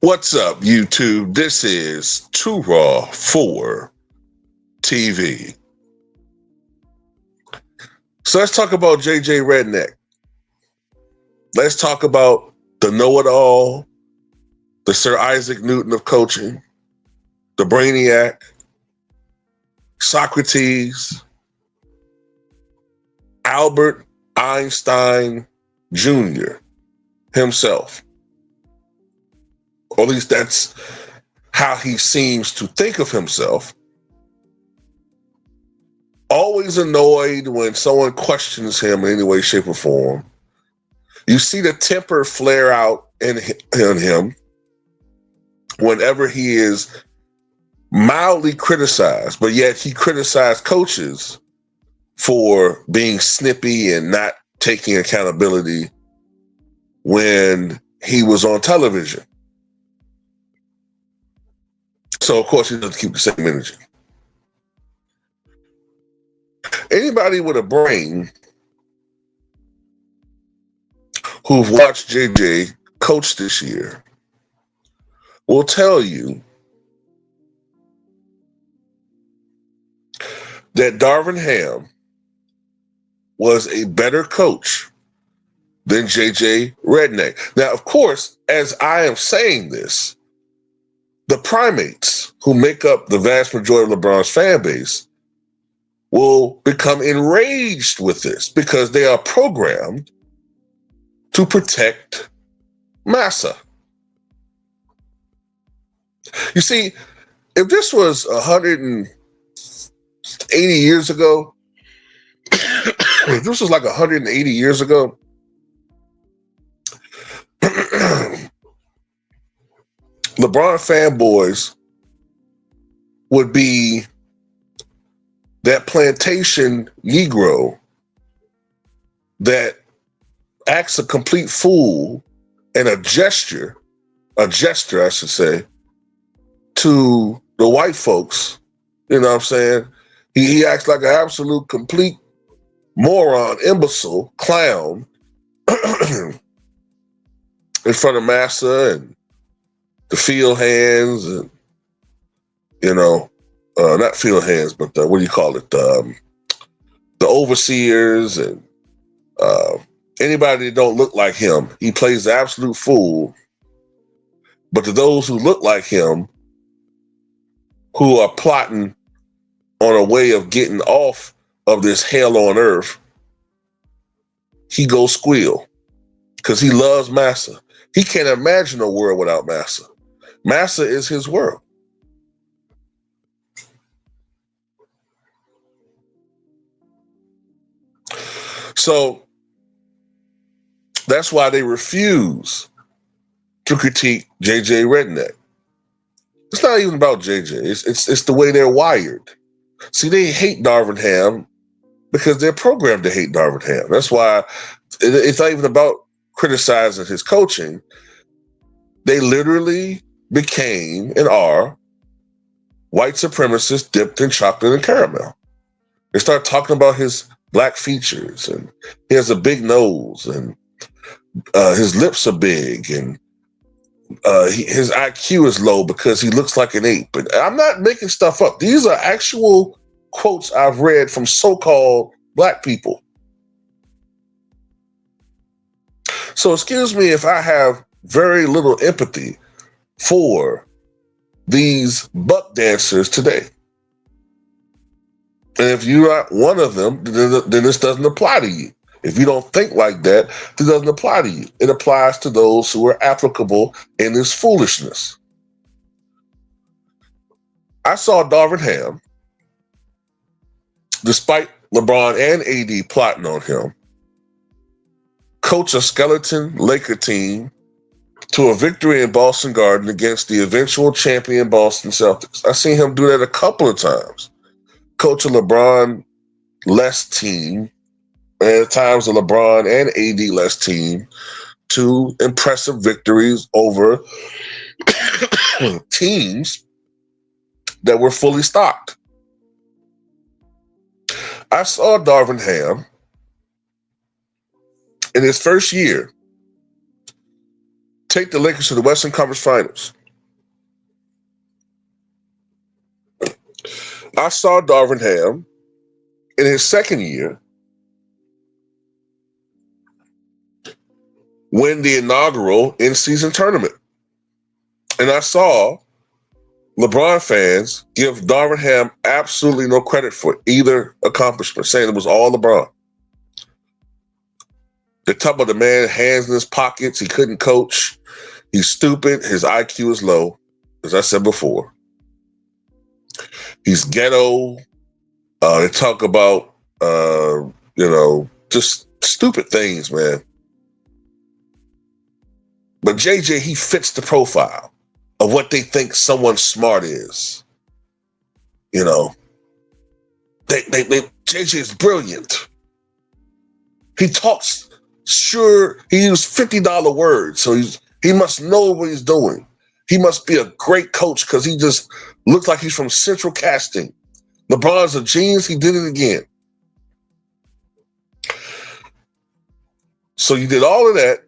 What's up, YouTube? This is Too Raw for TV. So let's talk about JJ Redick. Let's talk about the know-it-all, the Sir Isaac Newton of coaching, the Brainiac, Socrates, Albert Einstein Jr. himself. Or at least that's how he seems to think of himself. Always annoyed when someone questions him in any way, shape, or form. You see the temper flare out in him whenever he is mildly criticized, but yet he criticized coaches for being snippy and not taking accountability when he was on television. So, of course, he doesn't keep the same energy. Anybody with a brain who've watched JJ coach this year will tell you that Darvin Ham was a better coach than JJ Redick. Now, of course, as I am saying this, the primates who make up the vast majority of LeBron's fan base will become enraged with this because they are programmed to protect massa. You see, if this was 180 years ago, if this was like 180 years ago, LeBron fanboys would be that plantation Negro that acts a complete fool and a jester, I should say, to the white folks. You know what I'm saying? He acts like an absolute complete moron, imbecile, clown in front of massa and the field hands and, not field hands, but what do you call it? The overseers and anybody that don't look like him. He plays the absolute fool. But to those who look like him, who are plotting on a way of getting off of this hell on earth, he goes squeal because he loves massa. He can't imagine a world without massa. Massa is his world. So that's why they refuse to critique JJ Redick. It's not even about JJ. It's the way they're wired. See, they hate Darvin Ham because they're programmed to hate Darvin Ham. That's why it's not even about criticizing his coaching. They literally became and are white supremacists dipped in chocolate and caramel. They start talking about his black features, and he has a big nose, and his lips are big, and his IQ is low because he looks like an ape. And I'm not making stuff up. These are actual quotes I've read from so-called black people. So excuse me if I have very little empathy for these buck dancers today. And if you're not one of them, then this doesn't apply to you. If you don't think like that, it doesn't apply to you. It applies to those who are applicable in this foolishness. I saw Darvin Ham, despite LeBron and AD plotting on him, coach a skeleton Laker team to a victory in Boston Garden against the eventual champion Boston Celtics. I've seen him do that a couple of times. Coach a LeBron-less team, and at times a LeBron and AD-less team, to impressive victories over teams that were fully stocked. I saw Darvin Ham in his first year take the Lakers to the Western Conference Finals. I saw Darvin Ham in his second year win the inaugural in-season tournament. And I saw LeBron fans give Darvin Ham absolutely no credit for either accomplishment, saying it was all LeBron. They talk about the man, hands in his pockets, he couldn't coach, he's stupid, his IQ is low, as I said before. He's ghetto. They talk about, just stupid things, man. But JJ, he fits the profile of what they think someone smart is. JJ is brilliant. He talks, sure, he used $50 words, so he must know what he's doing. He must be a great coach because he just looks like he's from Central Casting. LeBron's a genius, he did it again. So you did all of that,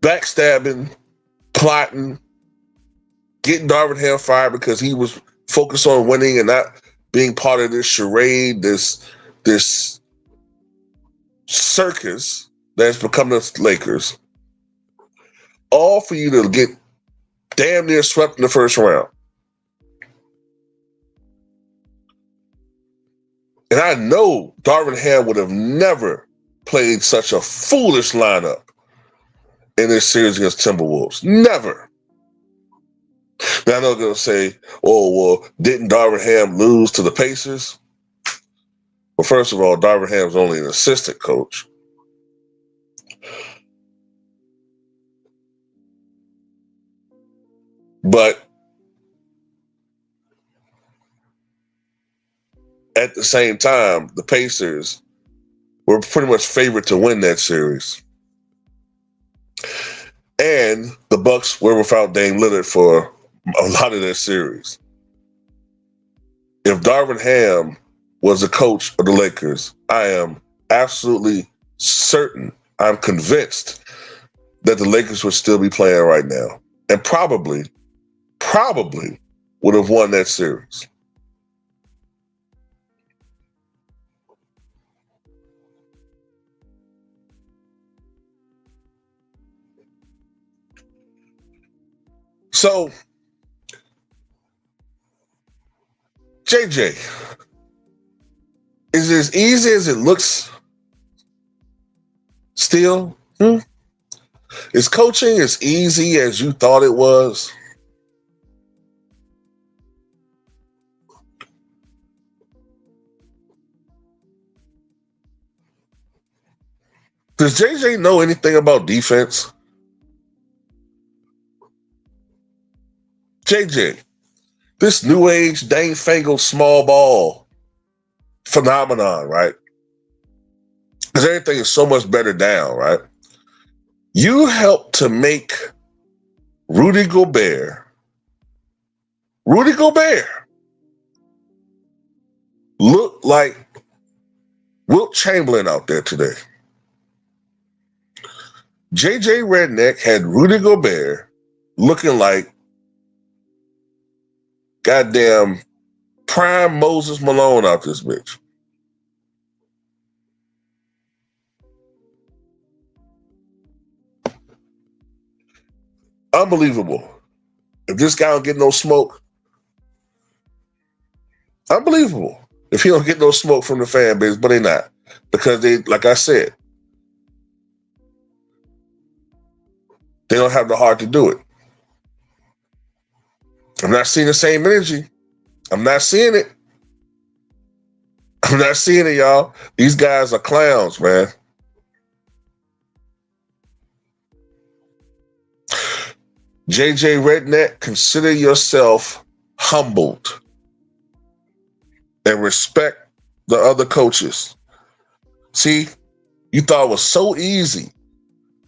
backstabbing, plotting, getting Darvin Ham fired because he was focused on winning and not being part of this charade, this circus that's become the Lakers. All for you to get damn near swept in the first round. And I know Darvin Ham would have never played such a foolish lineup in this series against Timberwolves. Never. Now I know they're going to say, oh, well, didn't Darvin Ham lose to the Pacers? Well, first of all, Darvin Ham's only an assistant coach. But at the same time, the Pacers were pretty much favored to win that series. And the Bucks were without Dame Lillard for a lot of that series. If Darvin Ham was the coach of the Lakers, I am absolutely certain, I'm convinced that the Lakers would still be playing right now and probably would have won that series. So, JJ, is it as easy as it looks still? Is coaching as easy as you thought it was? Does JJ know anything about defense? JJ, this new age, dang-fangled small ball phenomenon, right? Because everything is so much better down, right? You helped to make Rudy Gobert look like Wilt Chamberlain out there today. JJ Redick had Rudy Gobert looking like goddamn prime Moses Malone out this bitch. Unbelievable. If this guy don't get no smoke, unbelievable. If he don't get no smoke from the fan base, but they not. Because they, like I said, they don't have the heart to do it. I'm not seeing the same energy. I'm not seeing it. I'm not seeing it, y'all. These guys are clowns, man. JJ Redick, consider yourself humbled and respect the other coaches. See, you thought it was so easy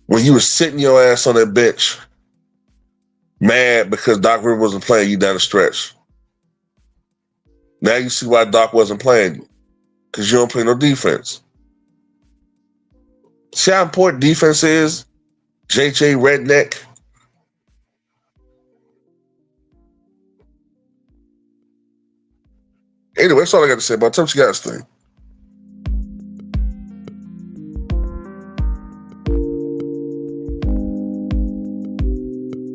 when you were sitting your ass on that bench, mad because Doc Rivers wasn't playing you down the stretch. Now you see why Doc wasn't playing you, because you don't play no defense. See how important defense is? JJ Redick. Anyway, that's all I got to say about it. Tell me what you guys think.